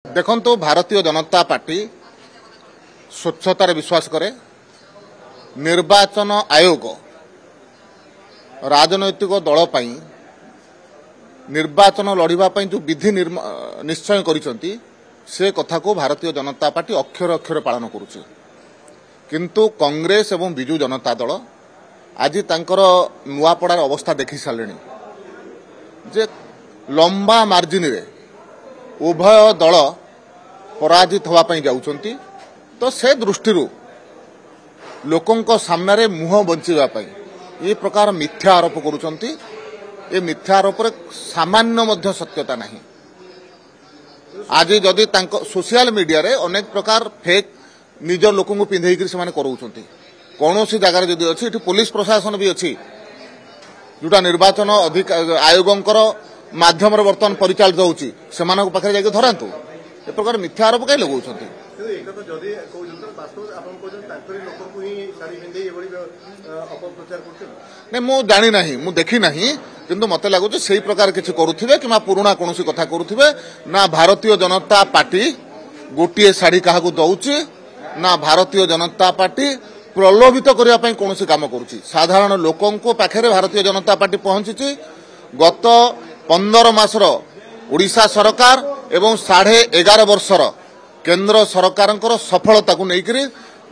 देखो भारतीय जनता पार्टी स्वच्छतार विश्वास करे। निर्वाचन आयोग राजनैतिक दल पई निर्वाचन लड़िबा पई जो विधि निश्चय करिसंती से कथा को भारतीय जनता पार्टी अक्षर अक्षर पालन करुचे। किंतु कांग्रेस एवं बिजु जनता दल आज तांकर नुआपड़ार अवस्था देखि सारे जे लंबा मार्जिन रे उभय दल पराजित होवाई जाउछंती। तो से दृष्टि लोकों सामने मुह बंचापी ये प्रकार मिथ्या आरोप करुछंती। ये मिथ्या आरोप सामान्य मध्य सत्यता नहीं। आज जदि सोशल मीडिया रे अनेक प्रकार फेक निज लोक पिंधे करोउछंती। कौन सी जगार जदि अच्छी पुलिस प्रशासन भी अच्छी जोटा निर्वाचन आयोगंकर माध्यम बर्तमान परिचालित होउची सेमानक पाखरे जाके धरंतु। ए प्रकार मिथ्या आरोप कहीं लगाउछंती। नहीं मु जानी नहीं मु देखी नहीं किंतु मते लगुच से प्रकार किसी करुथिबे कि पुराना कौन कथा करुथिबे ना। भारतीय जनता पार्टी गोटे शाढ़ी क्या दौची ना भारतीय जनता पार्टी प्रलोभित करने कौन काम करुच्ची। साधारण लोकों पाखे भारतीय जनता पार्टी पहुंची। गत 15 मासर ओडिशा सरकार एवं 11.5 वर्षर केंद्र सरकार सफलता को लेकर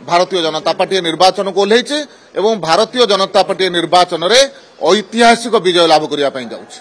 भारतीय जनता पार्टी निर्वाचन को ओह्लैछि एवं भारतीय जनता पार्टी निर्वाचन में ऐतिहासिक विजय लाभ करने जाउछि।